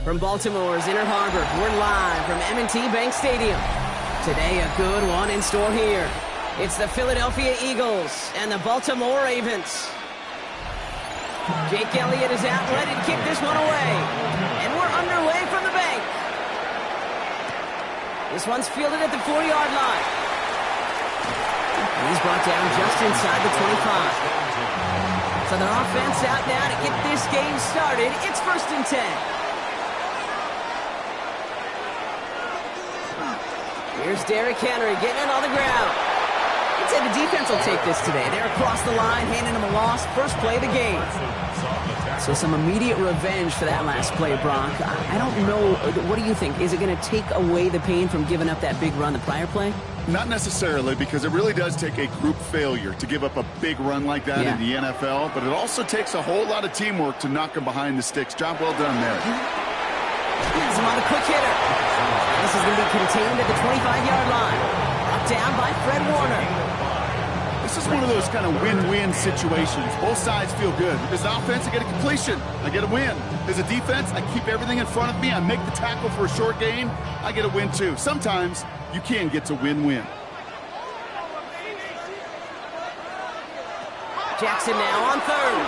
From Baltimore's Inner Harbor, we're live from M&T Bank Stadium. Today, a good one in store here. It's the Philadelphia Eagles and the Baltimore Ravens. Jake Elliott is out, ready to kick this one away. And we're underway from the bank. This one's fielded at the 40-yard line. And he's brought down just inside the 25. So the offense out now to get this game started. It's 1st and 10. Here's Derrick Henry getting it on the ground. I'd say the defense will take this today. They're across the line, handing him a loss. First play of the game. So some immediate revenge for that last play, Brock. I don't know. What do you think? Is it going to take away the pain from giving up that big run the prior play? Not necessarily, because it really does take a group failure to give up a big run like that in the NFL. But it also takes a whole lot of teamwork to knock him behind the sticks. Job well done there. Has him on a quick hitter. This is going to be contained at the 25-yard line. Brought down by Fred Warner. This is one of those kind of win-win situations. Both sides feel good. As an offense, I get a completion. I get a win. As a defense, I keep everything in front of me. I make the tackle for a short gain. I get a win, too. Sometimes you can get to win-win. Jackson now on third.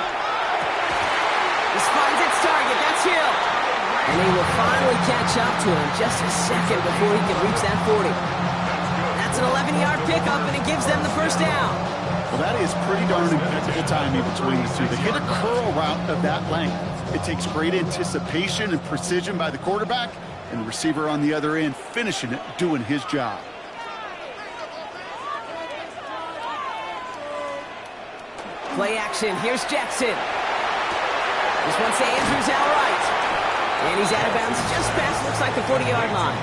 This finds its target. That's Hill. And he will finally catch up to him just a second before he can reach that 40. That's an 11-yard pickup, and it gives them the first down. Well, that is pretty darn impeccable timing between the two. They hit a curl route of that length. It takes great anticipation and precision by the quarterback, and the receiver on the other end finishing it, doing his job. Play action. Here's Jackson. This one to Andrews out right. And he's out of bounds just past, looks like, the 40-yard line.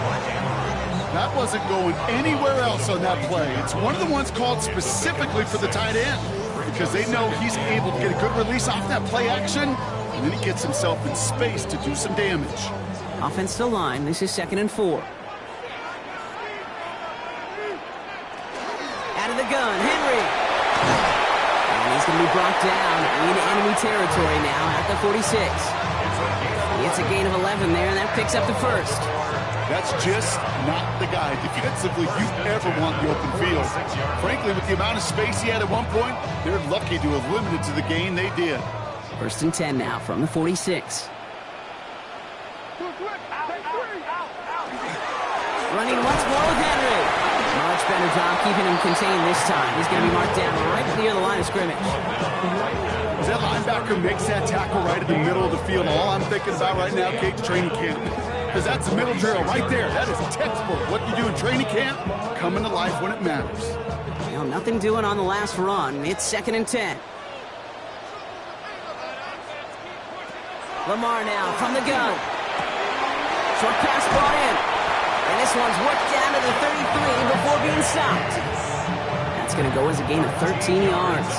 That wasn't going anywhere else on that play. It's one of the ones called specifically for the tight end because they know he's able to get a good release off that play action, and then he gets himself in space to do some damage. Offensive line, this is 2nd and 4. Out of the gun, Henry. And he's going to be brought down in enemy territory now at the 46. It's a gain of 11 there, and that picks up the first. That's just not the guy defensively you ever want the open field. Frankly, with the amount of space he had at one point, they're lucky to have limited to the gain they did. 1st and 10 now from the 46. Running once more with Henry. Much better job keeping him contained this time. He's going to be marked down right near the line of scrimmage. As that linebacker makes that tackle right in the middle of the field, all I'm thinking about right now, Kate, training camp. Because that's the middle drill right there. That is textbook. What you do in training camp, coming to life when it matters. Well, nothing doing on the last run. It's 2nd and 10. Lamar now from the gun. Short pass brought in. And this one's worked down to the 33 before being stopped. That's going to go as a gain of 13 yards.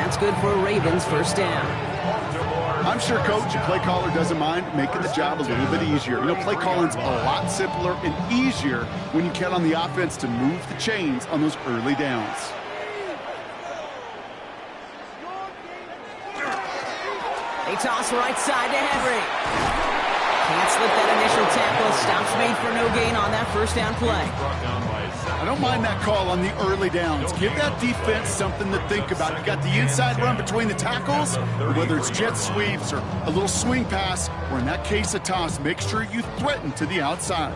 that's good for a Ravens first down. I'm sure coach and play caller doesn't mind making the job a little bit easier. You know, play calling's a lot simpler and easier when you count on the offense to move the chains on those early downs. They toss right side to Henry. Can't slip that initial tackle. Stops made for no gain on that first down play. I don't mind that call on the early downs. Give that defense something to think about. You got the inside run between the tackles, or whether it's jet sweeps or a little swing pass, or in that case a toss, make sure you threaten to the outside.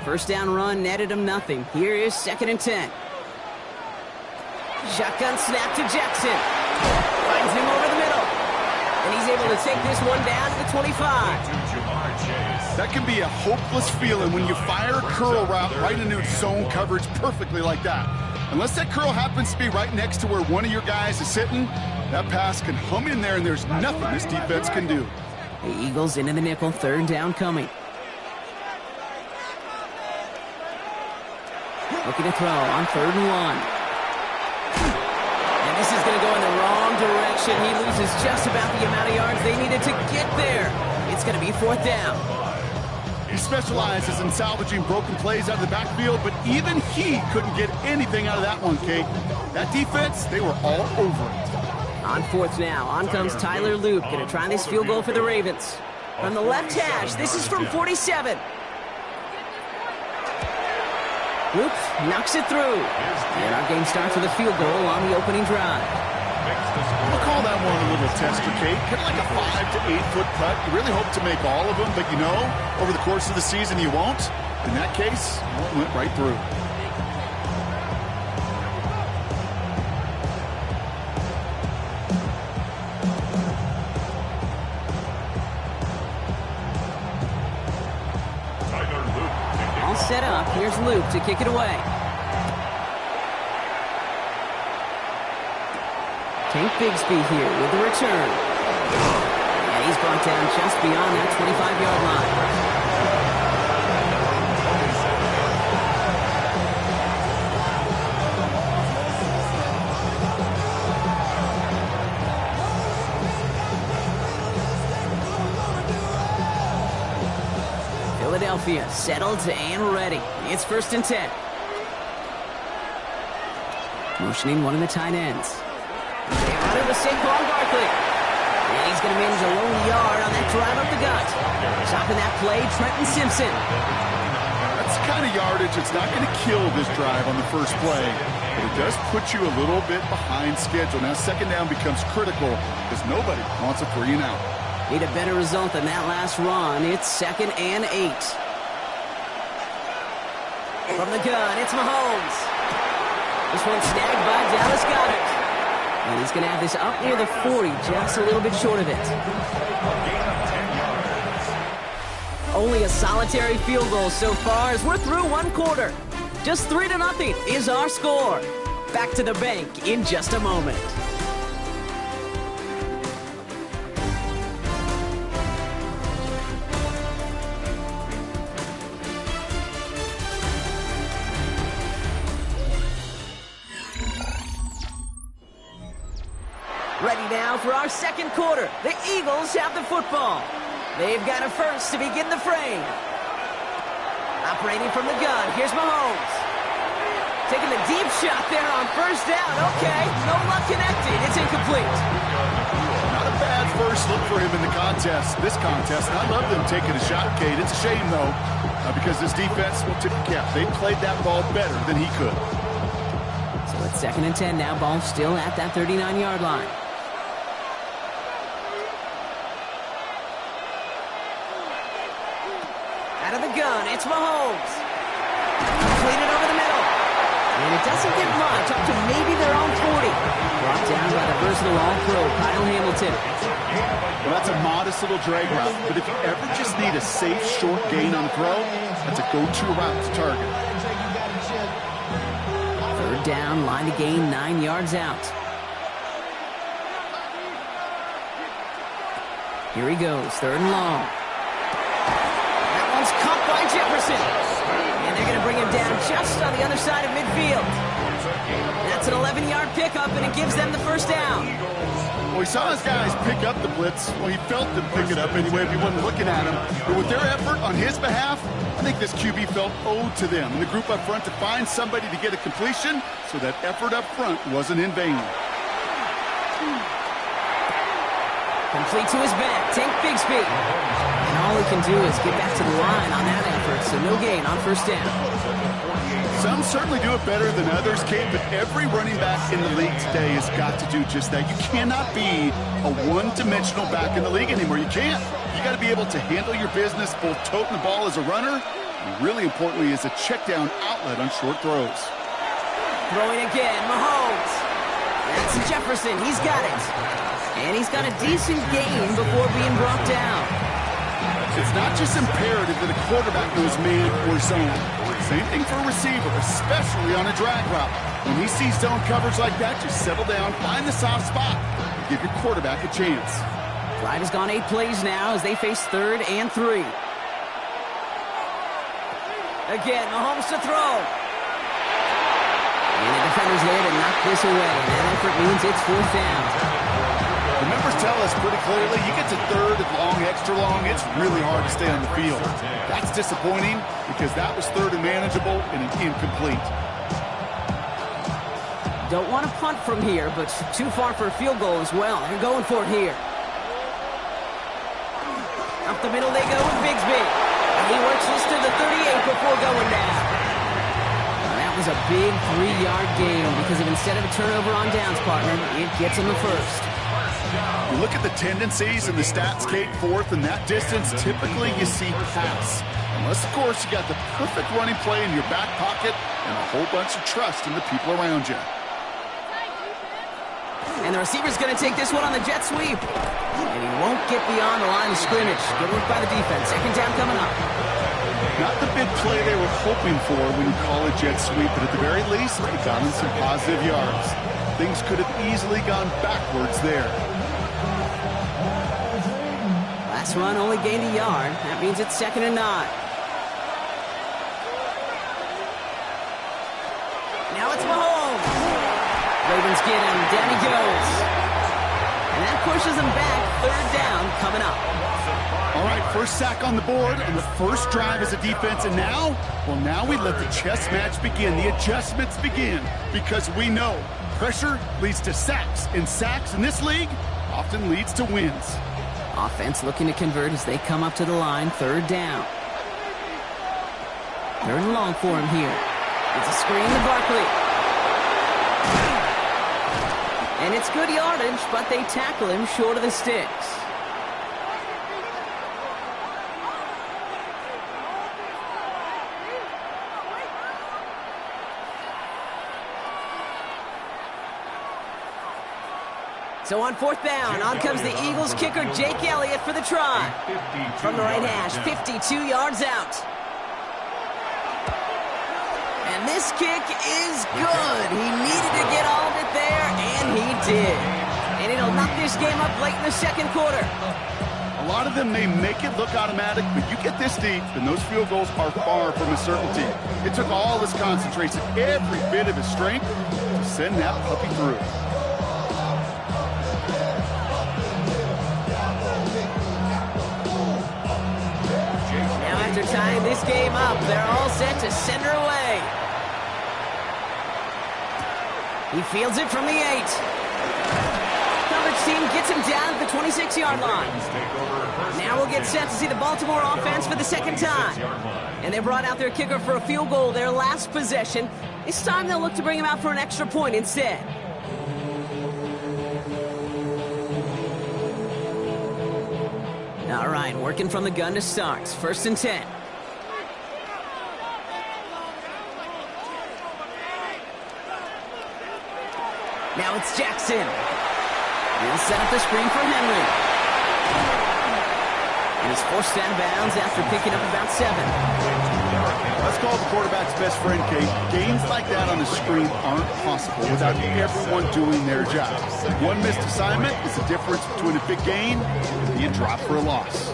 First down run netted him nothing. Here is 2nd and 10. Shotgun snap to Jackson. Finds him over the middle. And he's able to take this one down to the 25. That can be a hopeless feeling when you fire a curl route right into zone coverage perfectly like that. Unless that curl happens to be right next to where one of your guys is sitting, that pass can hum in there and there's nothing this defense can do. The Eagles into the nickel, 3rd down coming. Looking to throw on 3rd and 1. And this is going to go in the wrong direction. He loses just about the amount of yards they needed to get there. It's going to be 4th down. He specializes in salvaging broken plays out of the backfield, but even he couldn't get anything out of that one, Kate. That defense, they were all over it. On 4th now, on comes Tyler Loop. Going to try this field goal for the Ravens. From the left hash, this is from 47. Loop knocks it through. And our game starts with a field goal on the opening drive. We'll call that one a little tester, Kate. Kind of like a 5 to 8 foot putt. You really hope to make all of them, but you know, over the course of the season you won't. In that case, it went right through. All set up. Here's Luke to kick it away. Tank Bigsby here with the return. And he's brought down just beyond that 25-yard line. Philadelphia settled and ready. It's 1st and 10. Motioning one of the tight ends. They run it with Saquon Barkley. And he's going to manage a lone yard on that drive up the gut. Stopping that play, Trenton Simpson. That's the kind of yardage that's not going to kill this drive on the first play, but it does put you a little bit behind schedule. Now 2nd down becomes critical because nobody wants a 3 and out. Need a better result than that last run. It's 2nd and 8. From the gun, it's Mahomes. This one snagged by Dallas Goedert. And he's going to have this up near the 40, just a little bit short of it. Only a solitary field goal so far as we're through 1 quarter. Just 3-0 is our score. Back to the bank in just a moment. Ready now for our 2nd quarter. The Eagles have the football. They've got a first to begin the frame. Operating from the gun, here's Mahomes. Taking the deep shot there on 1st down. Okay, no luck connected. It's incomplete. Not a bad first look for him in the contest. This contest, and I love them taking a shot, Kate. It's a shame, though, because this defense will tip the cap. They played that ball better than he could. So it's 2nd and 10 now. Ball still at that 39-yard line. Out of the gun, it's Mahomes. Completed over the middle. And it doesn't get much, up to maybe their own 40. Brought down by the versatile all-pro, Kyle Hamilton. Well, that's a modest little drag route, but if you ever just need a safe, short gain on the throw, that's a go-to route to target. 3rd down, line to gain 9 yards out. Here he goes, 3rd and long. That one's caught by Jefferson. And they're going to bring him down just on the other side of midfield. That's an 11-yard pickup, and it gives them the first down. he saw his guys pick up the blitz. Well, he felt them pick it up anyway if he wasn't looking at him. But with their effort on his behalf, I think this QB felt owed to them and the group up front to find somebody to get a completion so that effort up front wasn't in vain. Complete to his back, Tank Bigsby. And all he can do is get back to the line on that effort, so no gain on first down. Some certainly do it better than others, Kate, but every running back in the league today has got to do just that. You cannot be a one-dimensional back in the league anymore. You can't. You got to be able to handle your business, both toting the ball as a runner, and really importantly as a check-down outlet on short throws. Throwing again, Mahomes. That's Jefferson. He's got it. And he's got a decent gain before being brought down. It's not just imperative that a quarterback knows man or zone. Same thing for a receiver, especially on a drag route. When he sees zone coverage like that, just settle down, find the soft spot, and give your quarterback a chance. Drive has gone 8 plays now as they face 3rd and 3. Again, Mahomes to throw. And the defender's there to knock this away. That effort means it's 4th down. The numbers tell us pretty clearly, you get to 3rd and long, extra long, it's really hard to stay on the field. That's disappointing because that was 3rd and manageable and an incomplete. Don't want to punt from here, but too far for a field goal as well. They're going for it here. Up the middle they go with Bigsby. And he works this to the 38 before going down. That was a big 3-yard gain because if instead of a turnover on downs, partner, it gets him the first. You look at the tendencies and the stats, Kate, 4th and that distance, typically you see pass. Unless, of course, you got the perfect running play in your back pocket and a whole bunch of trust in the people around you. And the receiver's going to take this one on the jet sweep. And he won't get beyond the line of scrimmage. Good work by the defense. 2nd down coming up. Not the big play they were hoping for when you call a jet sweep, but at the very least, they got him some positive yards. Things could have easily gone backwards there. Last run only gained a yard. That means it's 2nd and 9. Now it's Mahomes. Ravens get him. Down he goes. And that pushes him back. 3rd down coming up. All right, first sack on the board on the first drive as a defense. And now, well, now we let the chess match begin. The adjustments begin because we know pressure leads to sacks. And sacks in this league often leads to wins. Offense looking to convert as they come up to the line. 3rd down. 3rd and long for him here. It's a screen to Barkley. And it's good yardage, but they tackle him short of the sticks. So on 4th down, on comes the Eagles kicker, Jake Elliott, for the try. From the right hash, 52 yards out. And this kick is good. He needed to get all of it there, and he did. And it'll knock this game up late in the 2nd quarter. A lot of them may make it look automatic, but you get this deep, and those field goals are far from a certainty. It took all his concentration, every bit of his strength, to send that puppy through. After tying this game up, they're all set to send her away. He fields it from the 8. Coverage team gets him down at the 26-yard line. Now we'll get set to see the Baltimore offense for the 2nd time. And they brought out their kicker for a field goal their last possession. This time they'll look to bring him out for an extra point instead. All right, working from the gun to start. 1st and 10. Now it's Jackson. He'll set up the screen for Henry. And he's forced out of bounds after picking up about 7. Let's call the quarterback's best friend, Kate. Games like that on the screen aren't possible without everyone doing their job. One missed assignment is the difference between a big gain and being dropped for a loss.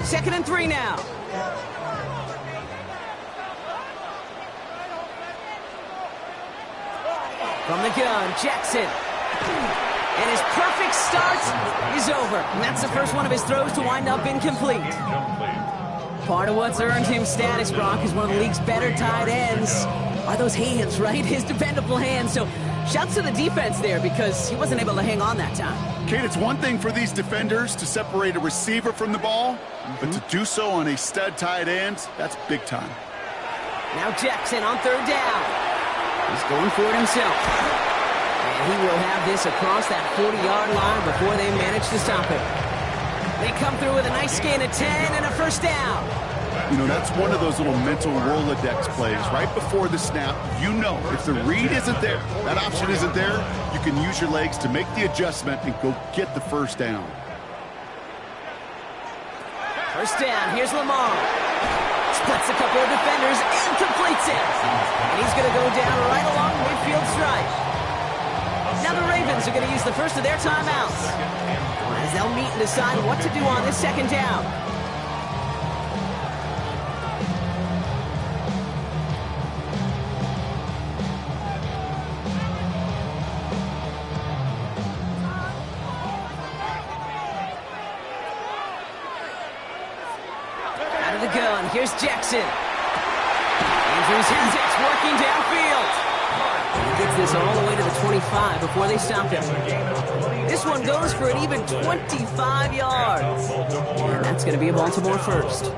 2nd and 3 now. From the gun, Jackson. And his perfect start is over. And that's the first one of his throws to wind up incomplete. Part of what's earned him status, Brock, is one of the league's better tight ends. Are those hands, right? His dependable hands. So shouts to the defense there because he wasn't able to hang on that time. Kate, it's one thing for these defenders to separate a receiver from the ball, but to do so on a stud tight end, that's big time. Now Jackson on third down. He's going for it himself. And he will have this across that 40-yard line before they manage to stop him. They come through with a nice gain of 10 and a first down. You know, that's one of those little mental Rolodex plays. Right before the snap, you know if the read isn't there, that option isn't there, you can use your legs to make the adjustment and go get the first down. First down, here's Lamar. Splits a couple of defenders and completes it. And he's going to go down right along midfield stripe. Now the Ravens are going to use the first of their timeouts as they'll meet and decide what to do on this second down. Out of the gun, here's Jackson. Andrews has it, working downfield. He gets this all the way to the 25 before they stop him. This one goes for an even 25 yards. And that's going to be a Baltimore first.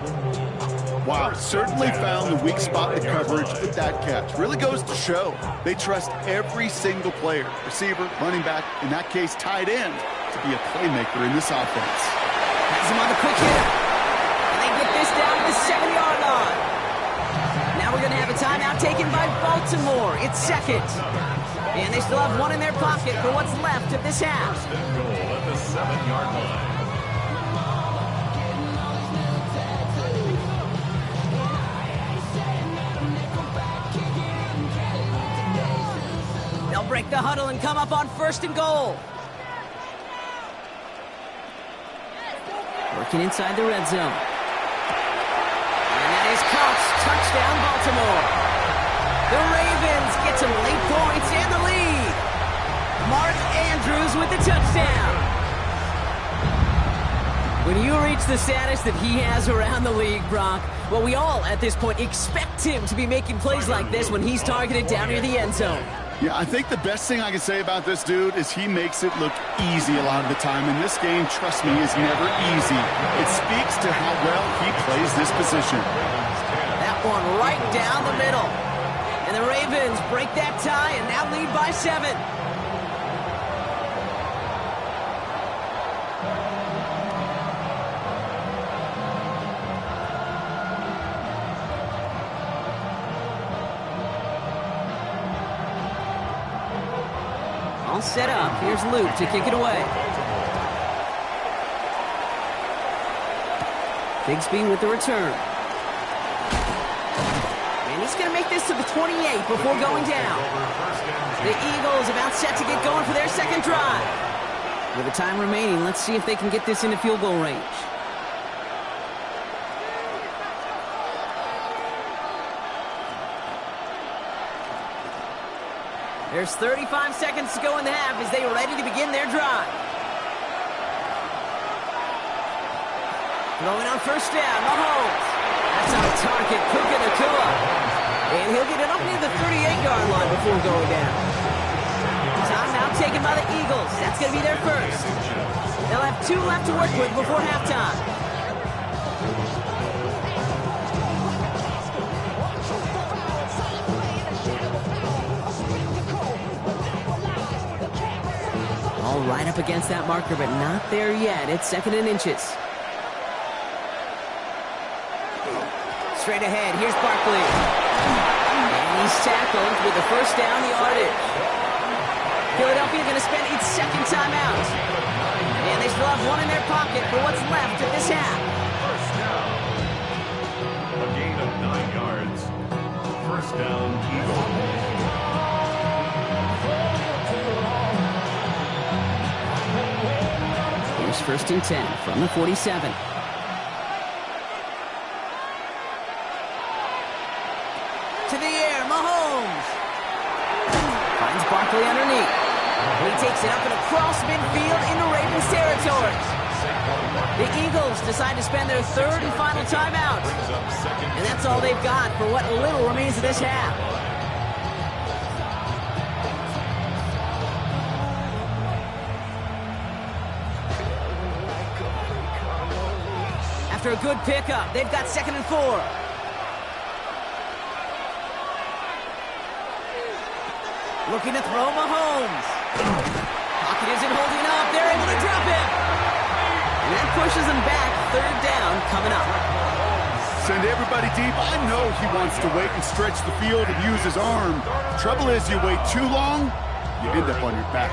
Wow, certainly found the weak spot in the coverage with that catch. Really goes to show they trust every single player, receiver, running back, in that case, tight end, to be a playmaker in this offense. Has him on the quick hitter. And they get this down to the 7-yard line. Now we're going to have a timeout taken by Baltimore. It's second. And they still have one in their pocket for what's left of this half. Goal at the 7-yard line. They'll break the huddle and come up on first and goal. Working inside the red zone. And that is caught. Touchdown, Baltimore. The Ravens get some late points and the lead. Mark Andrews with the touchdown. When you reach the status that he has around the league, Brock, well, we all at this point expect him to be making plays like this when he's targeted down near the end zone. Yeah, I think the best thing I can say about this dude is he makes it look easy a lot of the time. And this game, trust me, is never easy. It speaks to how well he plays this position. That one right down the middle. And the Ravens break that tie and now lead by 7. All set up. Here's Luke to kick it away. Bigsby with the return. And he's going to make this to the 28 before going down. The Eagles about set to get going for their second drive. With the time remaining, let's see if they can get this into field goal range. There's 35 seconds to go in the half as they are ready to begin their drive. Throwing on first down, Mahomes. That's on target, Puka Nacua. And he'll get it up near the 38-yard line before going down. Timeout taken by the Eagles. That's going to be their first. They'll have 2 left to work with before halftime. All right up against that marker, but not there yet. It's 2nd and inches. Straight ahead, here's Barkley. And he's tackled with the first down yardage. Philadelphia going to spend its second timeout. And they still have one in their pocket for what's left of this half. A gain of 9 yards. First down, Eagles. Here's 1st and 10 from the 47. To the air, Mahomes. Finds Barkley underneath. He takes it up and across across midfield into Ravens territory. The Eagles decide to spend their third and final timeout. And that's all they've got for what little remains of this half. After a good pickup, they've got 2nd and 4. Looking to throw Mahomes. Pocket isn't holding up. They're able to drop him. And that pushes them back. 3rd down coming up. Send everybody deep. I know he wants to wait and stretch the field and use his arm. The trouble is, you wait too long, you end up on your back.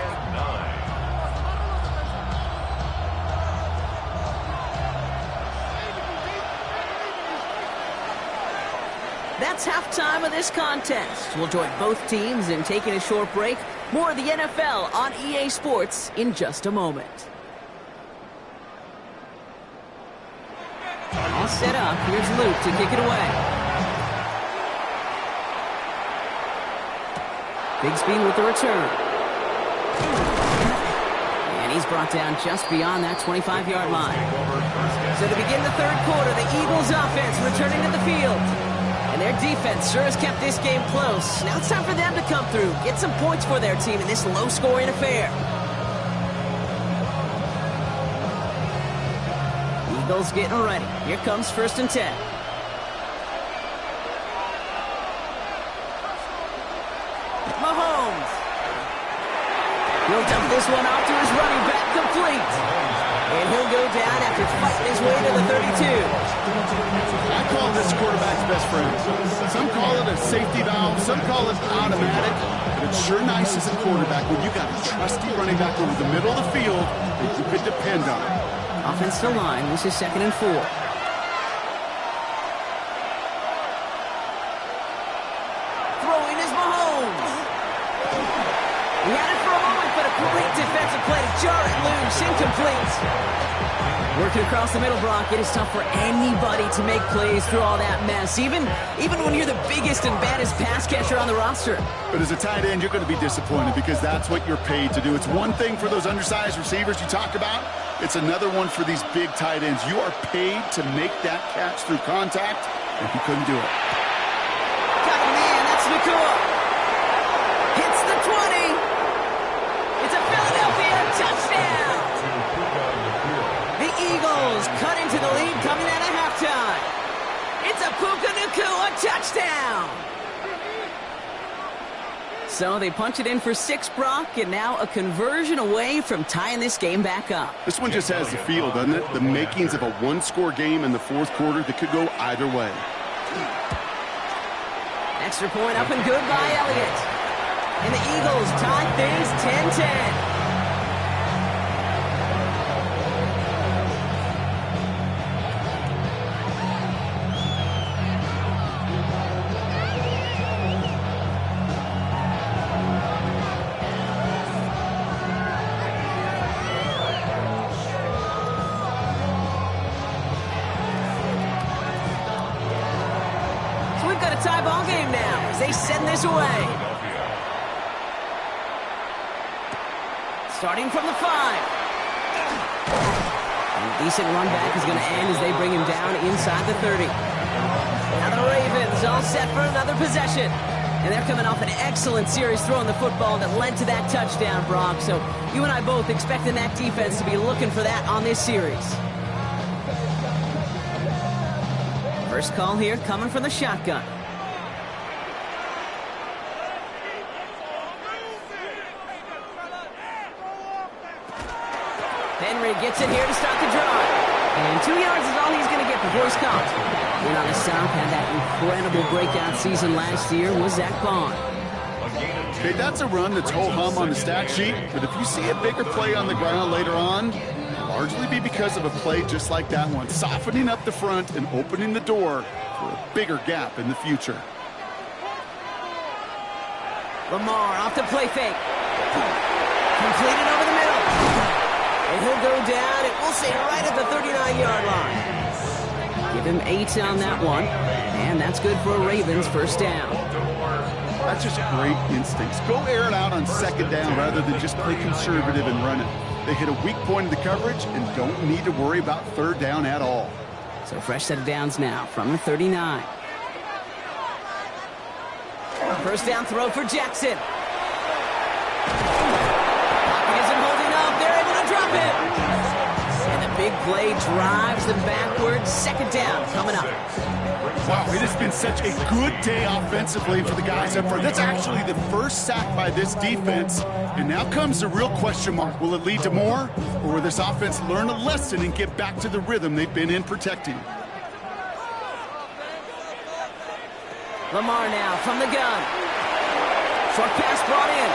That's halftime of this contest. We'll join both teams in taking a short break. More of the NFL on EA Sports in just a moment. All set up. Here's Luke to kick it away. Bigsby with the return. And he's brought down just beyond that 25-yard line. So to begin the 3rd quarter, the Eagles offense returning to the field. And their defense sure has kept this game close. Now it's time for them to come through, get some points for their team in this low-scoring affair. Eagles getting ready. Here comes 1st and 10. Mahomes. He'll dump this one off to his running back, complete. And he'll go down after fighting his way to the 32. I call this quarterback's best friend. Some call it a safety valve, some call it automatic, but it's sure nice as a quarterback when you got a trusty running back over the middle of the field that you could depend on. Offensive line, this is 2nd and 4. Throwing is Mahomes. He had it for a moment, but a great defensive play to jar it loose, incomplete. Working across the middle, Brock, it is tough for anybody to make plays through all that mess, even when you're the biggest and baddest pass catcher on the roster. But as a tight end, you're going to be disappointed because that's what you're paid to do. It's one thing for those undersized receivers you talk about. It's another one for these big tight ends. You are paid to make that catch through contact, and he couldn't do it. Got a man, that's Nakua. Hits the 20. It's a Philadelphia touchdown. The Eagles cut into the lead coming out of halftime. It's a Puka Nakua touchdown. So they punch it in for 6, Brock, and now a conversion away from tying this game back up. This one just has the feel, doesn't it? The makings of a one-score game in the 4th quarter that could go either way. Extra point up and good by Elliott. And the Eagles tie things 10-10. Tie ball game now as they send this away. Starting from the 5. And a decent run back is going to end as they bring him down inside the 30. Now the Ravens all set for another possession. And they're coming off an excellent series throwing the football that led to that touchdown, Brock. So you and I both expecting that defense to be looking for that on this series. First call here coming from the shotgun. Henry gets it here to start the drive. And 2 yards is all he's going to get before he's caught. In on the South had that incredible breakout season last year was Zach Bond. Okay, that's a run that's ho-hum on the stat sheet, but if you see a bigger play on the ground later on, it'll largely be because of a play just like that one, softening up the front and opening the door for a bigger gap in the future. Lamar off the play fake. Completed over the middle. And he'll go down, and we'll say right at the 39-yard line. Give him 8 on that one, and that's good for a Ravens first down. That's just great instincts. Go air it out on second down rather than just play conservative and run it. They hit a weak point in the coverage and don't need to worry about third down at all. So fresh set of downs now from the 39. First down throw for Jackson. Pocket isn't holding up. They're able to drop it. And the big play drives them backwards. Second down coming up. Wow, it has been such a good day offensively for the guys up front. That's actually the first sack by this defense. And now comes the real question mark. Will it lead to more? Or will this offense learn a lesson and get back to the rhythm they've been in protecting? Lamar now from the gun. Short pass brought in.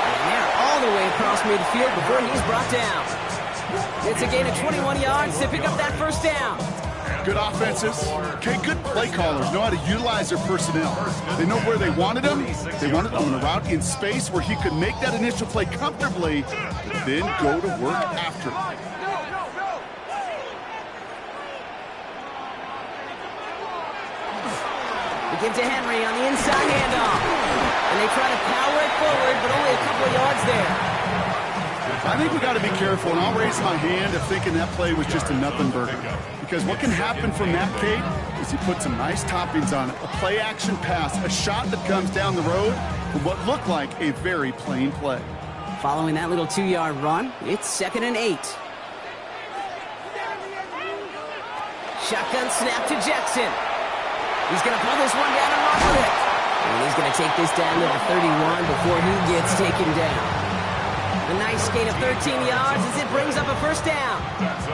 And they're all the way across midfield before he's brought down. It's a gain of 21 yards to pick up that first down. Good offenses. Okay, good play callers know how to utilize their personnel. They know where they wanted him. They wanted him on a route in space where he could make that initial play comfortably, but then go to work after. They give to Henry on the inside handoff. And they try to power it forward, but only a couple of yards there. I think we got to be careful, and I'll raise my hand of thinking that play was just a nothing burger. Because what can happen from that, Kate, is he put some nice toppings on it. A play-action pass, a shot that comes down the road for what looked like a very plain play. Following that little 2-yard run, it's 2nd and 8. Shotgun snap to Jackson. He's going to pull this one down and run with it. And he's going to take this down to the 31 before he gets taken down. A nice gain of 13 yards as it brings up a first down.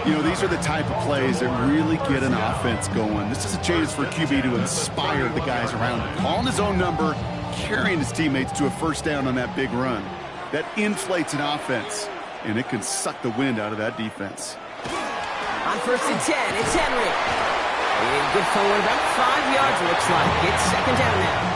You know, these are the type of plays that really get an offense going. This is a chance for QB to inspire the guys around him. Calling his own number, carrying his teammates to a first down on that big run. That inflates an offense, and it can suck the wind out of that defense. On 1st and 10, it's Henry. And good forward, about 5 yards, looks like. It's 2nd down now.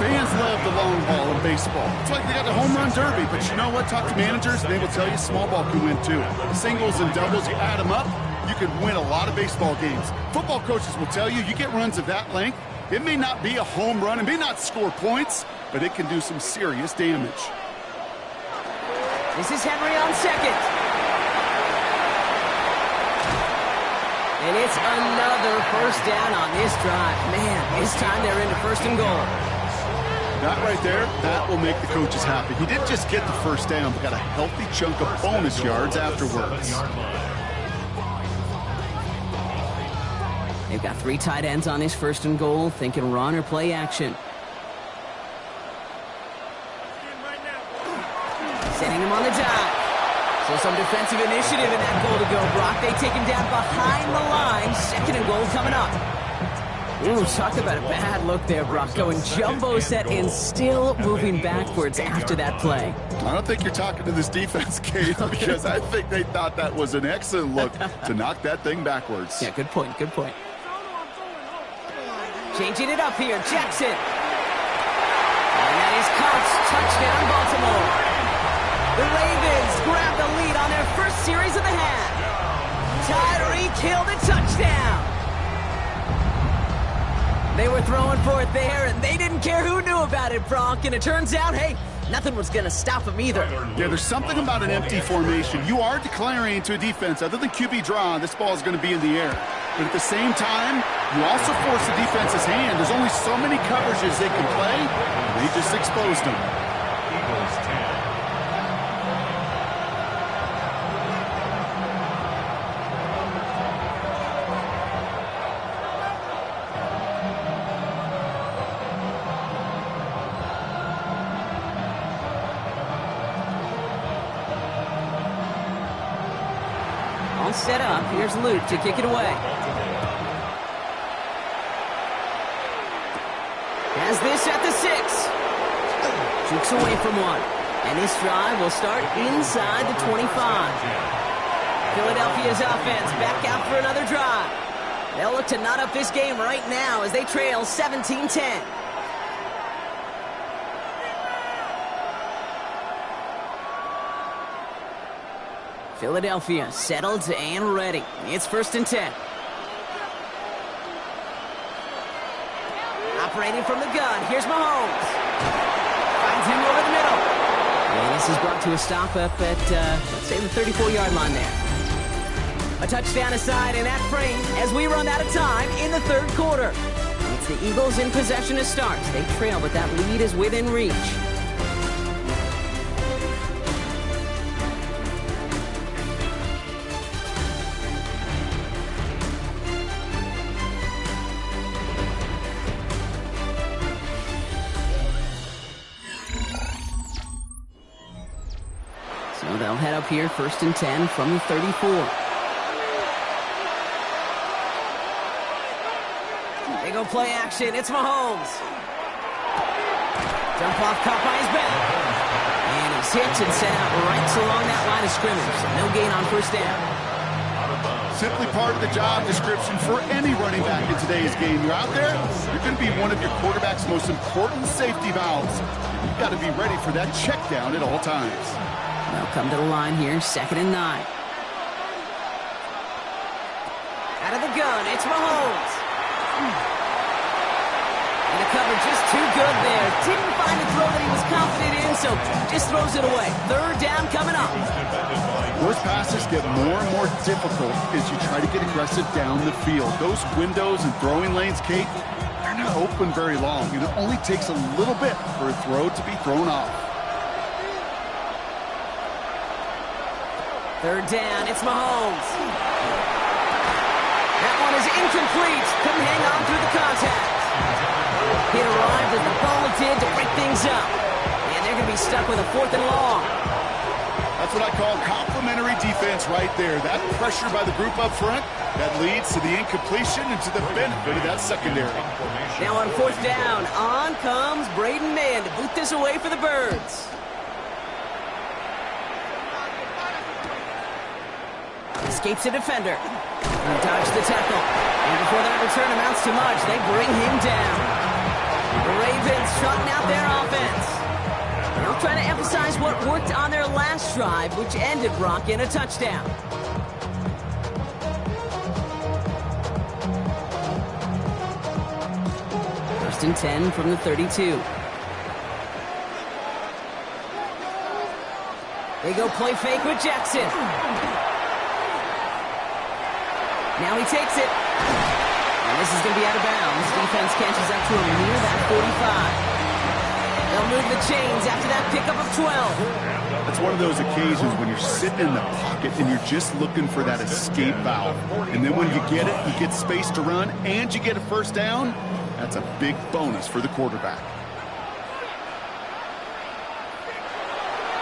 Fans love the long ball in baseball. It's like they got the home run derby, but you know what? Talk to managers, and they will tell you small ball can win too. Singles and doubles, you add them up, you can win a lot of baseball games. Football coaches will tell you, you get runs of that length, it may not be a home run, it may not score points, but it can do some serious damage. This is Henry on second. And it's another first down on this drive. Man, this time they're into 1st and goal. That right there, that will make the coaches happy. He didn't just get the first down, but got a healthy chunk of bonus yards afterwards. They've got 3 tight ends on this 1st and goal, thinking run or play action. Setting him on the dive. So some defensive initiative in that goal to go, Brock. They take him down behind the line. 2nd and goal coming up. Ooh, talk about a bad look there, Brock. Going jumbo set and still moving backwards after that play. I don't think you're talking to this defense, Kate, because I think they thought that was an excellent look to knock that thing backwards. Yeah, good point, good point. Changing it up here, Jackson. And that is caught. Touchdown, Baltimore. The Ravens grab the lead on their first series of the half. Tyreek Hill the touchdown. They were throwing for it there, and they didn't care who knew about it, Bronk. And it turns out, hey, nothing was going to stop them either. Yeah, there's something about an empty formation. You are declaring to a defense, other than QB draw, this ball is going to be in the air. But at the same time, you also force the defense's hand. There's only so many coverages they can play, and they just exposed them. Eagles 10. Set up. Here's Luke to kick it away. Has this at the 6. Jukes away from one. And this drive will start inside the 25. Philadelphia's offense back out for another drive. They'll look to knot up this game right now as they trail 17-10. Philadelphia settled and ready. It's 1st and 10. Operating from the gun, here's Mahomes. Finds him over the middle. And this is brought to a stop up at, let's say, the 34-yard line there. A touchdown aside in that frame as we run out of time in the third quarter. It's the Eagles in possession to start. They trail, but that lead is within reach. So they'll head up here, 1st and 10 from the 34. They go play action. It's Mahomes. Jump off, caught by his back. And he's hit and set out right along that line of scrimmage. So no gain on 1st down. Simply part of the job description for any running back in today's game. You're out there, you're going to be one of your quarterback's most important safety valves. You've got to be ready for that check down at all times. They'll come to the line here, 2nd and 9. Out of the gun, it's Mahomes. And the cover just too good there. Didn't find a throw that he was confident in, so just throws it away. 3rd down coming up. Those passes get more and more difficult as you try to get aggressive down the field. Those windows and throwing lanes, Kate, they're not open very long, and it only takes a little bit for a throw to be thrown off. 3rd down, it's Mahomes. That one is incomplete. Couldn't hang on through the contact. He arrived as the ball did to break things up. And they're going to be stuck with a 4th and long. That's what I call complimentary defense right there. That pressure by the group up front, that leads to the incompletion and to the benefit of that secondary. Now on 4th down, on comes Braden Mann to boot this away for the Birds. Escapes a defender. And dodged the tackle. And before that return amounts to much, they bring him down. The Ravens trotting out their offense. They'll try to emphasize what worked on their last drive, which ended, Brock, in a touchdown. First and 10 from the 32. They go play fake with Jackson. Now he takes it. And this is going to be out of bounds. Defense catches up to him near that 45. They'll move the chains after that pickup of 12. That's one of those occasions when you're sitting in the pocket and you're just looking for that escape valve. And then when you get it, you get space to run, and you get a 1st down. That's a big bonus for the quarterback.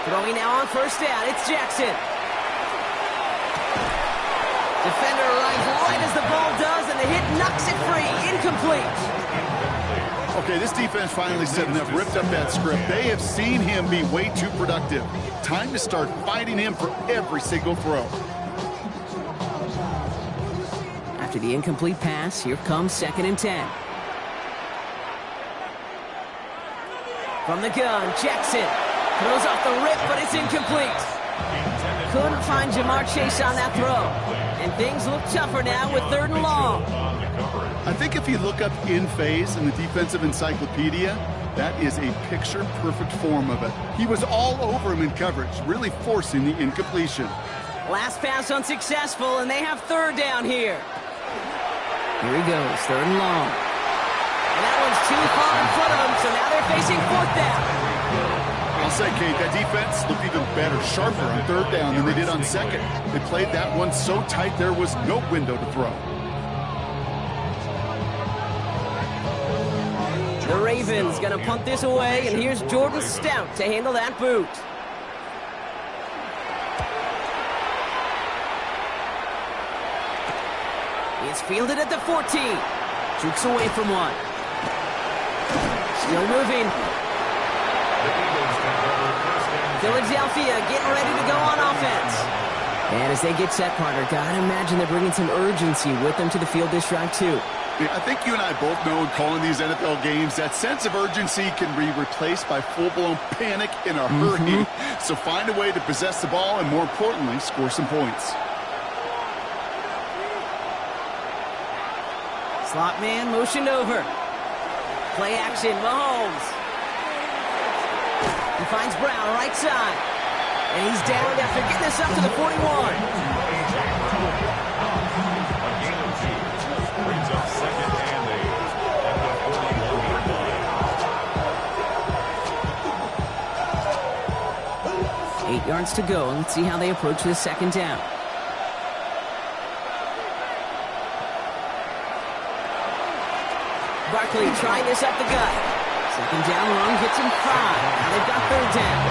Throwing now on 1st down. It's Jackson. Defender arrives right as the ball does, and the hit knocks it free. Incomplete. Okay, this defense finally setting up, ripped up that script. They have seen him be way too productive. Time to start fighting him for every single throw. After the incomplete pass, here comes 2nd and 10. From the gun, Jackson throws off the rip, but it's incomplete. Couldn't find Jamar Chase on that throw. And things look tougher now with 3rd and long. I think if you look up in phase in the defensive encyclopedia, that is a picture-perfect form of it. He was all over him in coverage, really forcing the incompletion. Last pass unsuccessful, and they have 3rd down here. Here he goes, 3rd and long. And that one's too far in front of them, so now they're facing 4th down. I'll say, Kate, that defense looked even better, sharper on 3rd down than they did on 2nd. They played that one so tight there was no window to throw. The Ravens going to punt this away, and here's Jordan Stout to handle that boot. It's fielded at the 14. Jukes away from one. Still moving. Philadelphia getting ready to go on offense. And as they get set, partner, gotta imagine they're bringing some urgency with them to the field this drive, too. I think you and I both know in calling these NFL games, that sense of urgency can be replaced by full-blown panic in a hurry. So find a way to possess the ball and, more importantly, score some points. Slot man motioned over. Play action, Mahomes. He finds Brown, right side. And he's down after getting this up to the 41. A gain of 2 brings up 2nd and 8 at the 41-yard line. 8 yards to go. Let's see how they approach this 2nd down. Barkley trying this up the gut. 2nd down run gets him 5. Now they've got 3rd down.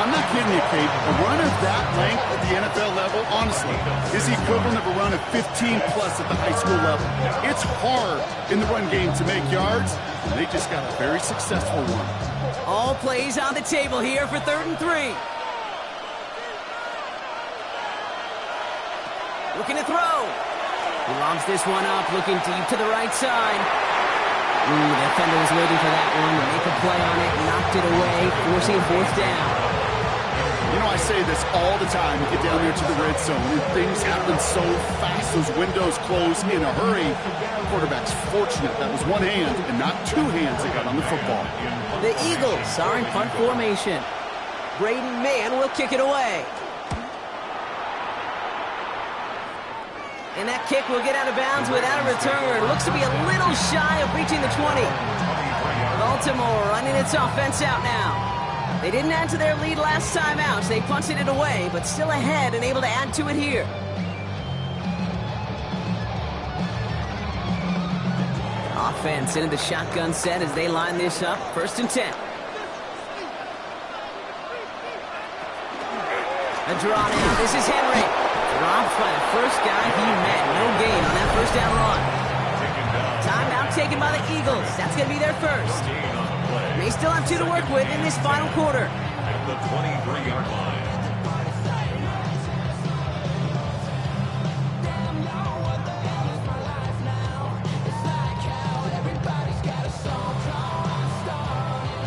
I'm not kidding you, Kate. A run of that length at the NFL level, honestly, is the equivalent of a run of 15-plus at the high school level. It's hard in the run game to make yards, and they just got a very successful one. All plays on the table here for 3rd and 3. Looking to throw. He lobs this one up, looking deep to the right side. The defender was waiting for that one to make a play on it, knocked it away, forcing 4th down. You know, I say this all the time. You get down there to the red zone, and things happen so fast. Those windows close in a hurry. The quarterback's fortunate that was one hand and not 2 hands that got on the football. The Eagles are in punt formation. Braden Mann will kick it away. And that kick will get out of bounds without a return. Looks to be a little shy of reaching the 20. Baltimore running its offense out now. They didn't add to their lead last time out, so they punted it away, but still ahead and able to add to it here. Offense into the shotgun set as they line this up. 1st and 10. A draw now. This is Henry. Dropped by the first guy he met. No gain on that 1st down run. Timeout taken by the Eagles. That's going to be their first. They still have 2 to work with in this final quarter. At the 23-yard line.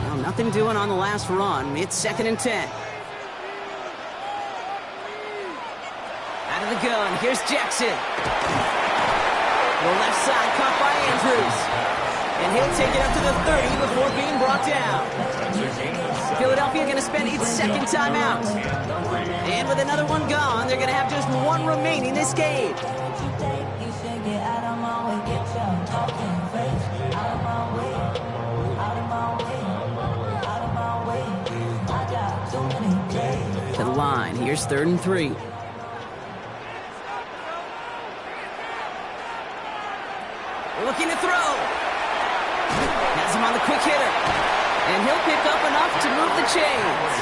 Well, nothing doing on the last run. It's 2nd and 10. Out of the gun, here's Jackson. The left side caught by Andrews. And he'll take it up to the 30 before being brought down. Philadelphia going to spend its 2nd timeout. And with another one gone, they're going to have just 1 remaining this game. To the line, here's 3rd and 3. Looking to throw. Has him on the quick hitter. And he'll pick up enough to move the chains.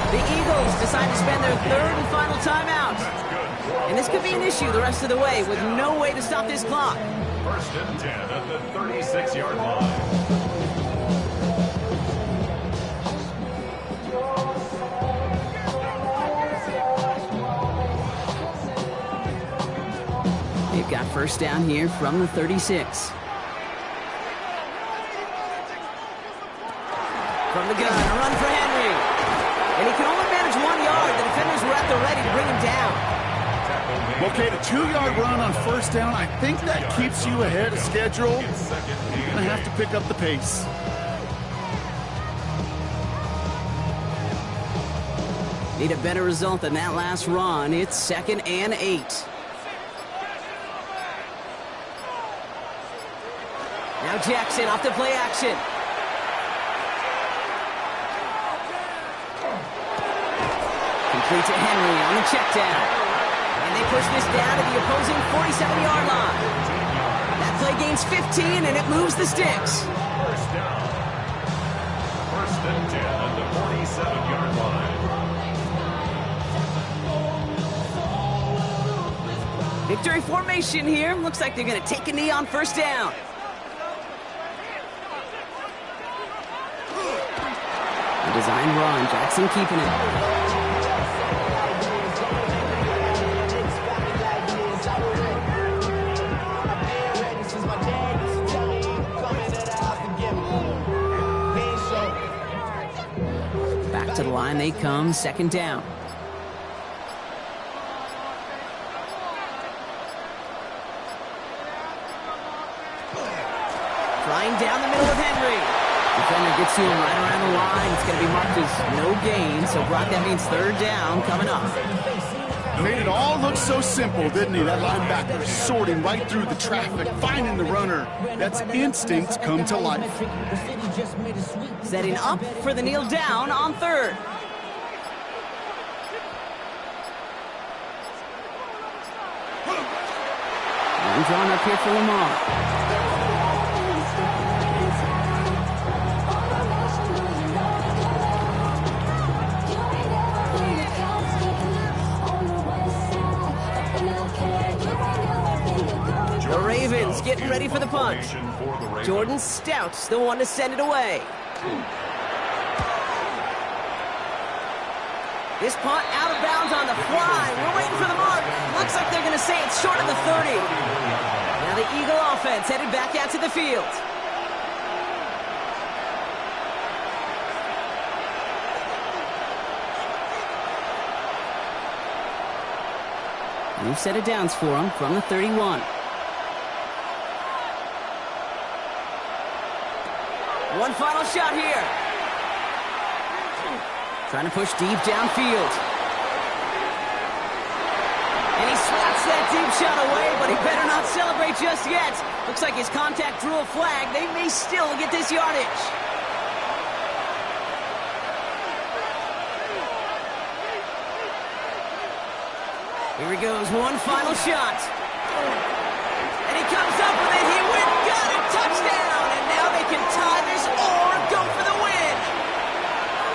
The Eagles decide to spend their 3rd and final timeout. And this could be an issue the rest of the way with no way to stop this clock. 1st and 10 at the 36-yard line. They've got 1st down here from the 36. From the gun, a run for Henry. And he can only manage 1 yard. The defenders were at the ready to bring him down. Okay, the 2-yard run on 1st down, I think that keeps you ahead of schedule. You're going to have to pick up the pace. Need a better result than that last run. It's 2nd and 8. Now Jackson off the play action. Complete to Henry on the check down. And they push this down to the opposing 47-yard line. That play gains 15, and it moves the sticks. 1st down. 1st and 10 at the 47-yard line. Victory formation here. Looks like they're going to take a knee on 1st down. A design run. Jackson keeping it. Back to the line they come. 2nd down. Flying down the middle with Henry. Defender gets to him right around the line. It's going to be marked as no gain. So, Brock, that means third down coming up. Made it all look so simple, didn't he? That linebacker sorting right through the traffic, finding the runner. That's instinct come to life. Setting up for the kneel down on third. And drawn up here for Lamar. The Ravens getting ready for the punch. Jordan Stout's the one to send it away. This punt out of bounds on the fly. We're waiting for the mark. Looks like they're going to say it's short of the 30. Now the Eagle offense headed back out to the field. New set of downs for him from the 31. One final shot here. Trying to push deep downfield. And he swats that deep shot away, but he better not celebrate just yet. Looks like his contact drew a flag. They may still get this yardage. Here he goes, one final shot. And he comes up with it. He went, got it, touchdown. And now they can tie this or go for the win.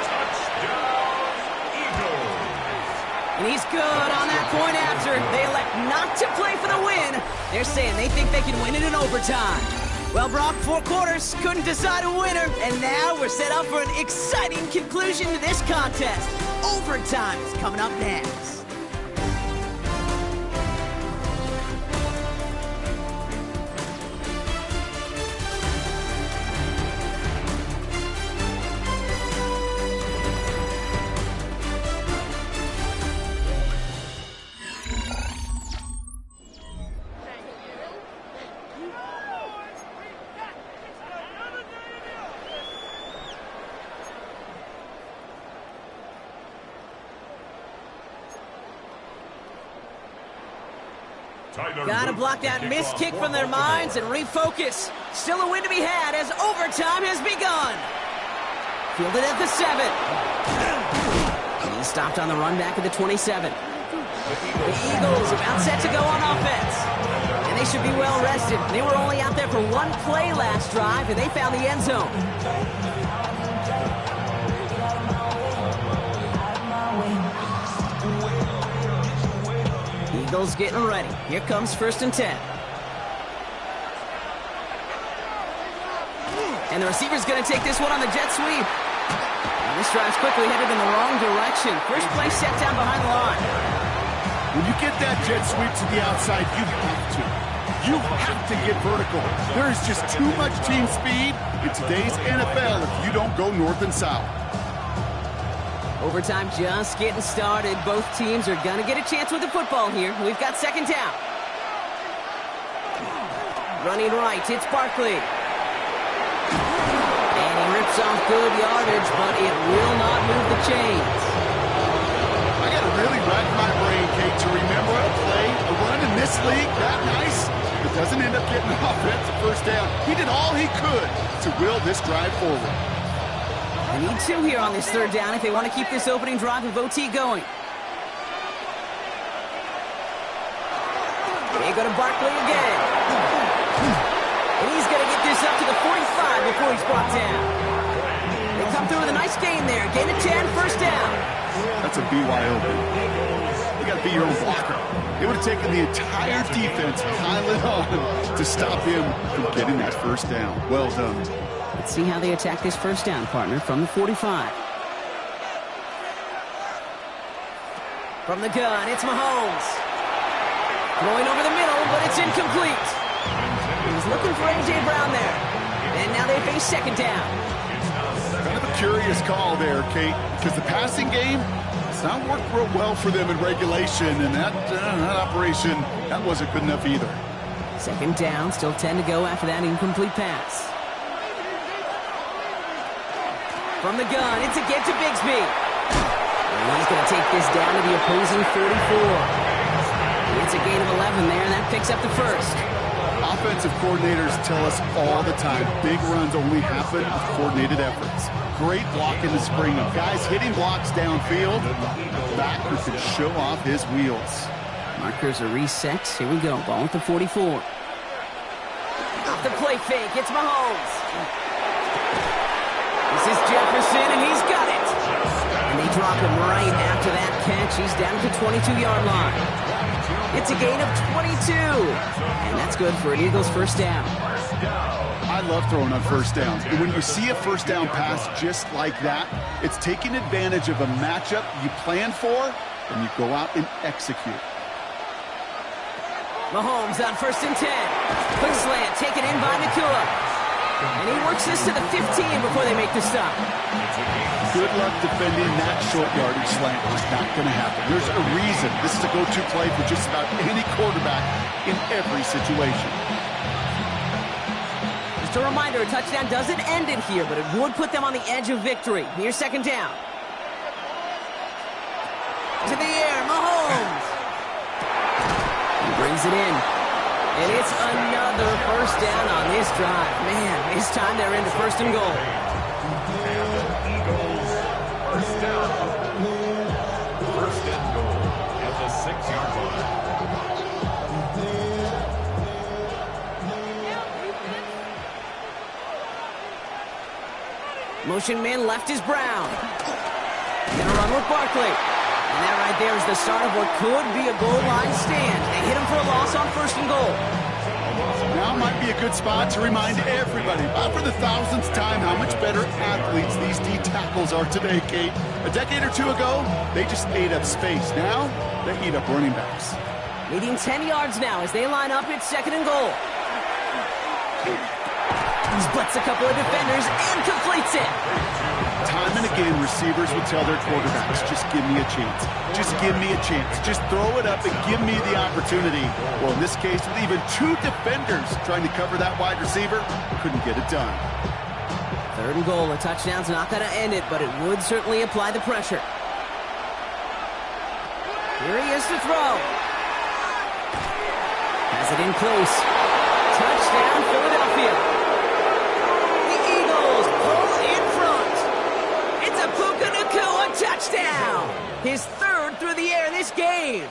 Touchdown, Eagles. And he's good on that point after. They elect not to play for the win. They're saying they think they can win it in overtime. Well, Brock, 4 quarters couldn't decide a winner. And now we're set up for an exciting conclusion to this contest. Overtime is coming up next. Got to block that missed kick from their minds and refocus. Still a win to be had as overtime has begun. Fielded at the 7. And he stopped on the run back at the 27. The Eagles about set to go on offense. And they should be well rested. They were only out there for one play last drive, and they found the end zone. Eagles getting ready. Here comes 1st and 10. And the receiver's going to take this one on the jet sweep. And this drive's quickly headed in the wrong direction. First play set down behind the line. When you get that jet sweep to the outside, you have to. You have to get vertical. There is just too much team speed in today's NFL if you don't go north and south. Overtime just getting started. Both teams are going to get a chance with the football here. We've got 2nd down. Running right, it's Barkley. And he rips off good yardage, but it will not move the chains. I got to really rack my brain, Kate, to remember a play, a run in this league that nice, but doesn't end up getting an offensive first down. He did all he could to will this drive forward. They need 2 here on this 3rd down if they want to keep this opening drive of OT going. They go to Barkley again. And he's going to get this up to the 45 before he's brought down. They come through with a nice gain there. Gain of 10, 1st down. That's a BYOB. You got to be your own blocker. It would have taken the entire defense piling on to stop him from getting that 1st down. Well done. Let's see how they attack this 1st down, partner, from the 45. From the gun, it's Mahomes. Throwing over the middle, but it's incomplete. He was looking for A.J. Brown there. And now they face 2nd down. Kind of a curious call there, Kate, because the passing game, it's not worked real well for them in regulation, and that operation, that wasn't good enough either. 2nd down, still 10 to go after that incomplete pass. From the gun, it's a get to Bigsby. And he's going to take this down to the opposing 44. It's a gain of 11 there, and that picks up the first. Offensive coordinators tell us all the time, big runs only happen with coordinated efforts. Great block in the spring of guys hitting blocks downfield. Back who can show off his wheels. Markers are reset. Here we go. Ball at the 44. Off the play fake. It's Mahomes. This is Jefferson, and he's got it. And they drop him right after that catch. He's down to the 22-yard line. It's a gain of 22. And that's good for an Eagles first down. I love throwing on first down. And when you see a first down pass just like that, it's taking advantage of a matchup you plan for, and you go out and execute. Mahomes on 1st and 10. Quick slant taken in by Nakua. And he works this to the 15 before they make the stop. Good luck defending that short yardage slant. It's not going to happen. There's a reason this is a go-to play for just about any quarterback in every situation. Just a reminder, a touchdown doesn't end it here, but it would put them on the edge of victory. Here's 2nd down. To the air, Mahomes. He brings it in. And it's another first down on this drive. Man, this time they're into 1st and goal. And the Eagles first down. 1st and goal at the 6-yard line. Motion man left is Brown. Gonna run with Barkley. And that right there is the start of what could be a goal line stand. They hit him for a loss on 1st and goal. Now might be a good spot to remind everybody, about for the 1000th time, how much better athletes these D tackles are today, Kate. A decade or two ago, they just ate up space. Now, they eat up running backs. Leading 10 yards now as they line up. It's 2nd and goal. He splits a couple of defenders and completes it. Time and again, receivers would tell their quarterbacks, just give me a chance. Just give me a chance. Just throw it up and give me the opportunity. Well, in this case, with even 2 defenders trying to cover that wide receiver, couldn't get it done. 3rd and goal. A touchdown's not going to end it, but it would certainly apply the pressure. Here he is to throw. Has it in close. Touchdown, Philadelphia. Puka Nakua, touchdown! His 3rd through the air this game.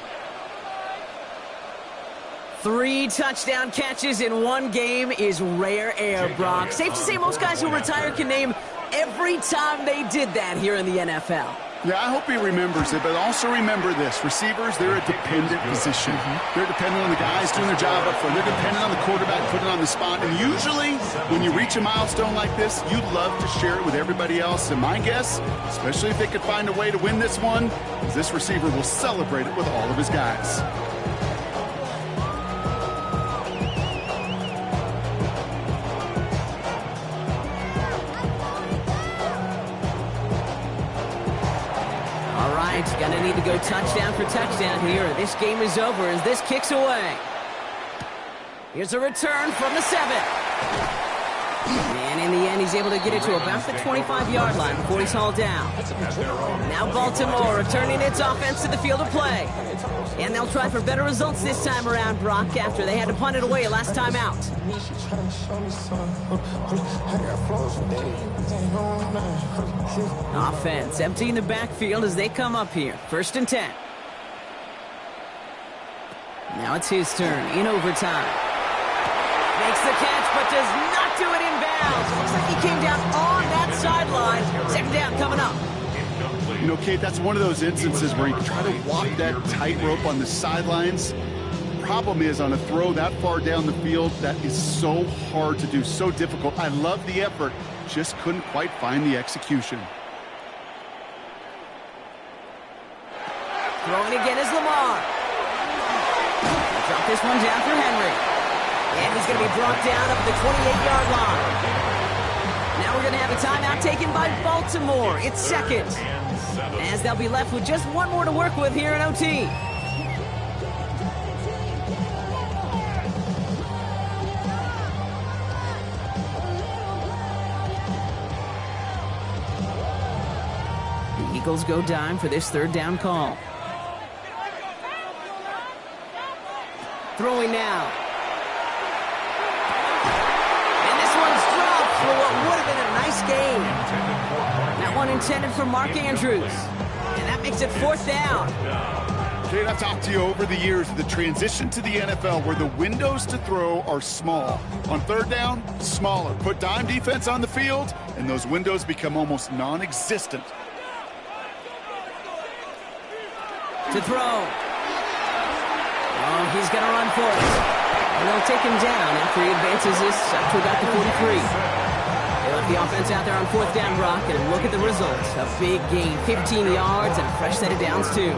3 touchdown catches in one game is rare air, Brock. Safe to say most guys who retire can name every time they did that here in the NFL. Yeah, I hope he remembers it, but also remember this. Receivers, they're a dependent position. They're dependent on the guys doing their job up front. They're dependent on the quarterback putting it on the spot. And usually, when you reach a milestone like this, you'd love to share it with everybody else. And my guess, especially if they could find a way to win this one, is this receiver will celebrate it with all of his guys. Gonna need to go touchdown for touchdown here. This game is over as this kicks away. Here's a return from the 7. And in the end, he's able to get it to about the 25-yard line before he's hauled down. Now Baltimore returning its offense to the field of play. And they'll try for better results this time around, Brock, after they had to punt it away last time out. Offense emptying the backfield as they come up here. 1st and 10. Now it's his turn in overtime. Makes the catch, but does not do it in bounds. Looks like he came down on that sideline. 2nd down coming up. You know, Kate, that's one of those instances where you try to walk that tightrope on the sidelines. Problem is, on a throw that far down the field, that is so hard to do, so difficult. I love the effort, just couldn't quite find the execution. Throwing again is Lamar. Drop this one down for Henry. And he's going to be brought down up at the 28-yard line. Now we're going to have a timeout taken by Baltimore. It's 2nd. As they'll be left with just one more to work with here in OT. Eagles go dime for this third down call. Throwing now. And this one's dropped for what would have been a nice gain. That one intended for Mark Andrews. And that makes it fourth down. Kate, I've talked to you over the years of the transition to the NFL where the windows to throw are small. On third down, smaller. Put dime defense on the field, and those windows become almost non-existent. To throw. Oh, he's going to run for it. And they'll take him down after he advances this up to about the 43. They left the offense out there on fourth down, Brock, and look at the results. A big gain, 15 yards, and a fresh set of downs, too.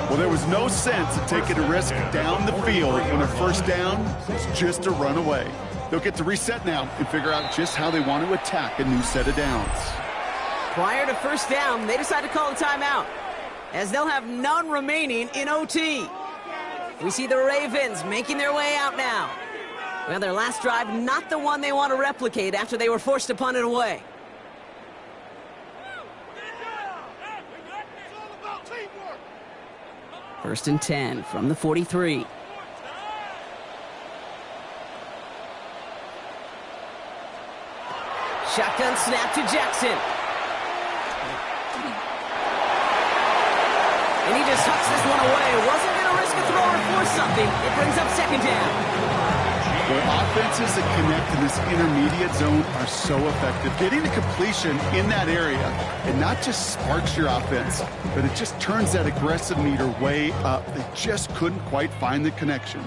Well, there was no sense of taking a risk down the field when a first down was just a run away. They'll get to reset now and figure out just how they want to attack a new set of downs. Prior to first down, they decide to call a timeout, as they'll have none remaining in OT. We see the Ravens making their way out now. Well, their last drive, not the one they want to replicate after they were forced to punt it away. First and 10 from the 43. Shotgun snap to Jackson. And he just hucks this one away. Wasn't going to risk a throw or force something. It brings up second down. Well, offenses that connect in this intermediate zone are so effective. Getting the completion in that area, and not just sparks your offense, but it just turns that aggressive meter way up. They just couldn't quite find the connection.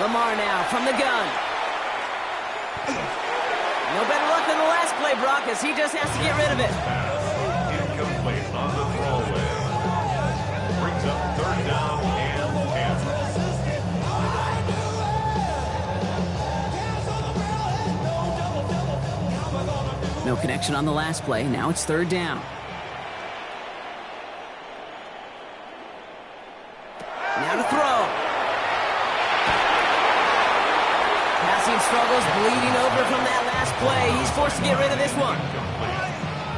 Lamar now from the gun. No better luck than the last play, Brock, as he just has to get rid of it. Incomplete on the throwaway. Brings up third down and 10. No connection on the last play. Now it's third down. Now to throw. Passing struggles, bleeding over from that last play. He's forced to get rid of this one.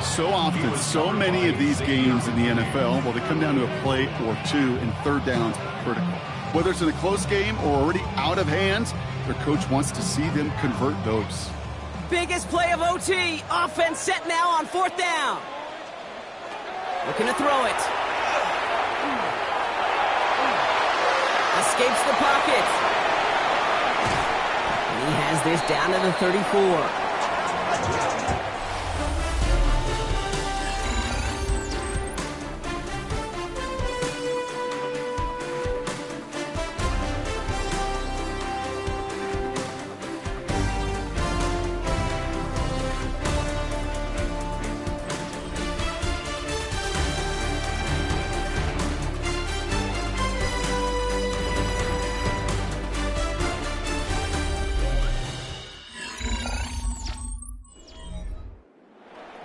So often, so many of these games in the NFL, well, they come down to a play or two, and third down's critical. Whether it's in a close game or already out of hands, their coach wants to see them convert those. Biggest play of OT. Offense set now on fourth down. Looking to throw it. Escapes the pocket. And he has this down to the 34.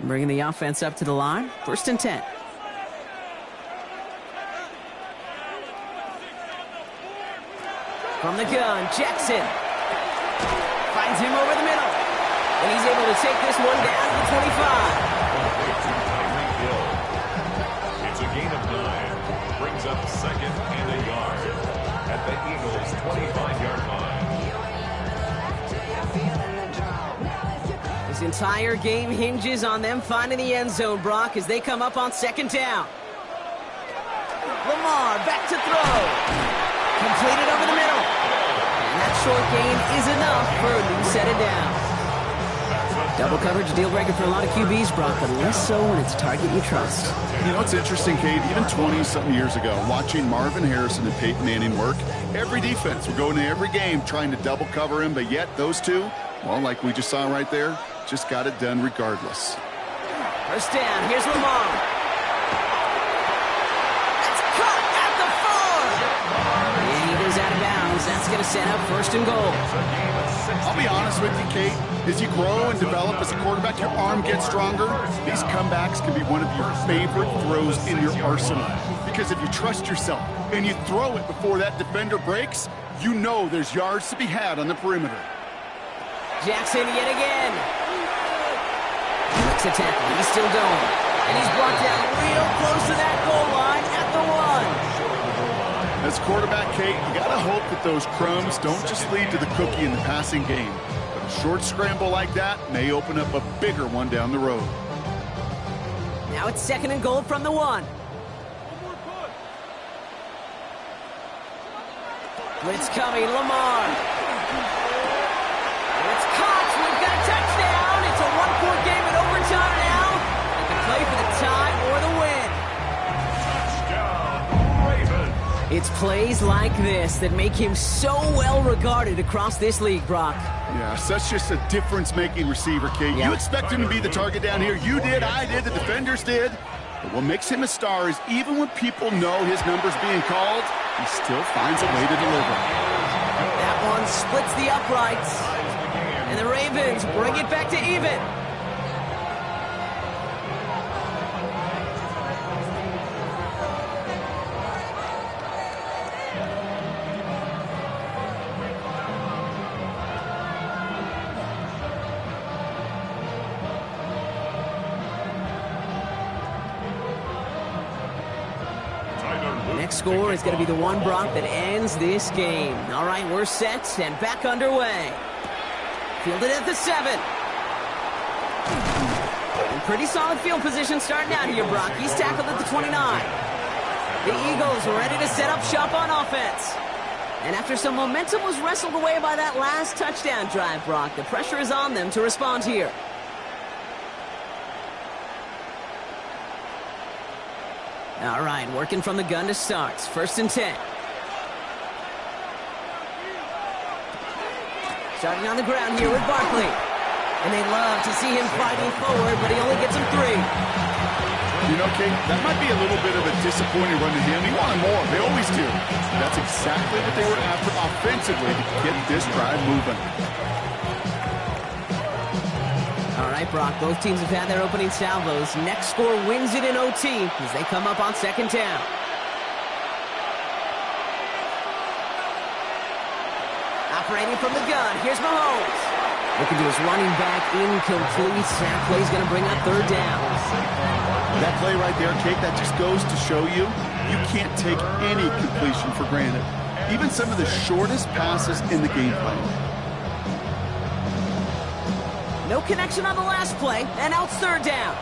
Bringing the offense up to the line. First and 10. From the gun, Jackson. Finds him over the middle. And he's able to take this one down to the 25. It's a gain of 9. Brings up second and a yard at the Eagles' 25-yard line. This entire game hinges on them finding the end zone, Brock, as they come up on second down. Lamar back to throw. Completed over the middle. And that short gain is enough for a new set of downs. Double coverage deal breaker for a lot of QBs, Brock, but less so when it's a target you trust. You know, it's interesting, Kate, even 20-something years ago, watching Marvin Harrison and Peyton Manning work, every defense would go into every game trying to double cover him, but yet those two, well, like we just saw right there, just got it done regardless. First down, here's Lamar. That's caught at the 4. And he goes out of bounds. That's going to set up first and goal. I'll be honest with you, Kate. As you grow and develop as a quarterback, your arm gets stronger. These comebacks can be one of your favorite throws in your arsenal. Because if you trust yourself and you throw it before that defender breaks, you know there's yards to be had on the perimeter. Jackson yet again. breaks a tackle. He's still going. And he's brought down real close to that goal line at the 1. As quarterback, Kate, you got to hope that those crumbs don't just lead to the cookie in the passing game. But a short scramble like that may open up a bigger one down the road. Now it's 2nd and goal from the 1. Blitz coming, Lamar. It's caught. We've got a touchdown. It's a 1-point game in overtime now. They can play for the tie or the win. Touchdown, Ravens. It's plays like this that make him so well regarded across this league, Brock. Yeah, such just a difference-making receiver, Kate. Yeah. You expect him to be the target down here. You did, I did, the defenders did. But what makes him a star is even when people know his number's being called, he still finds a way to deliver. That one splits the uprights. And the Ravens bring it back to even. Next score is going to be the one, Brock, that ends this game. All right, we're set and back underway. Fielded at the 7. And pretty solid field position starting out here, Brock. He's tackled at the 29. The Eagles ready to set up shop on offense. And after some momentum was wrestled away by that last touchdown drive, Brock, the pressure is on them to respond here. All right, working from the gun to start. 1st and 10. Starting on the ground here with Barkley. And they love to see him fighting forward, but he only gets him 3. You know, Kate, that might be a little bit of a disappointing run to him. He wanted more. They always do. That's exactly what they were after offensively to get this drive moving. All right, Brock, both teams have had their opening salvos. Next score wins it in OT as they come up on 2nd down. Operating from the gun, here's Mahomes. Looking to his running back, incomplete. That play's going to bring up 3rd down. That play right there, Kate, that just goes to show you, you can't take any completion for granted. Even some of the shortest passes in the game plan. No connection on the last play, and now it's 3rd down.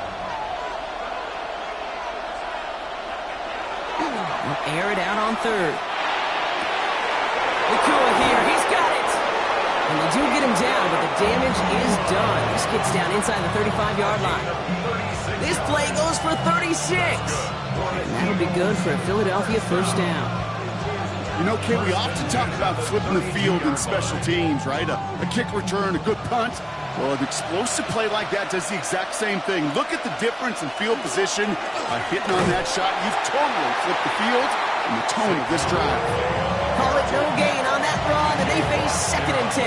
They'll air it out on 3rd. Nakua here, he's got it! And they do get him down, but the damage is done. This gets down inside the 35-yard line. This play goes for 36. And that'll be good for a Philadelphia 1st down. You know, Kate, we often talk about flipping the field in special teams, right? A kick return, a good punt. Well, an explosive play like that does the exact same thing. Look at the difference in field position. By hitting on that shot, you've totally flipped the field and the tone of this drive. Call it no gain on that run, and they face 2nd and 10.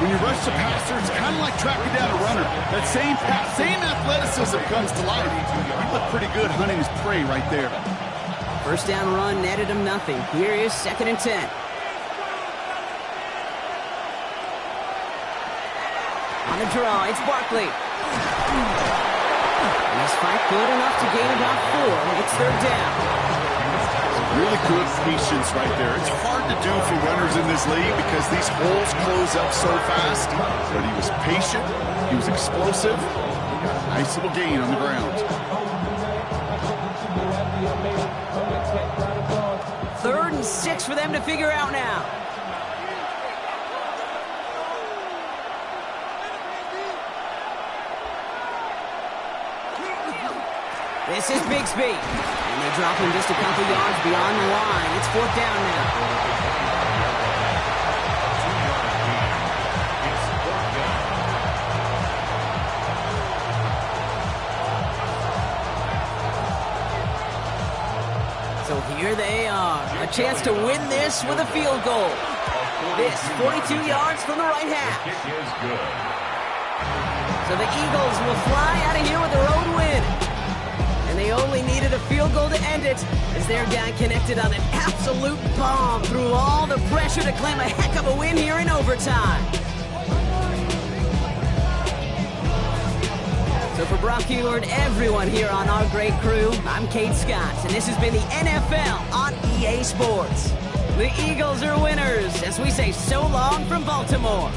When you rush the passer, it's kind of like tracking down a runner. That same pass, same athleticism comes to life. He looked pretty good hunting his prey right there. 1st down run netted him nothing. Here is 2nd and 10. On the draw, it's Barkley. This fight good enough to gain about 4. It's 3rd down. Really good patience right there. It's hard to do for runners in this league because these holes close up so fast. But he was patient. He was explosive. Nice little gain on the ground. 3rd and 6 for them to figure out now. This is Bigsby. And they drop him just a couple yards beyond the line. It's 4th down now. So here they are. A chance to win this with a field goal. This, 42 yards from the right half. Kick is good. So the Eagles will fly out of here with a road win. And they only needed a field goal to end it as their guy connected on an absolute bomb through all the pressure to claim a heck of a win here in overtime. So for Brock Huber and everyone here on our great crew, I'm Kate Scott, and this has been the NFL on EA Sports. The Eagles are winners as we say so long from Baltimore.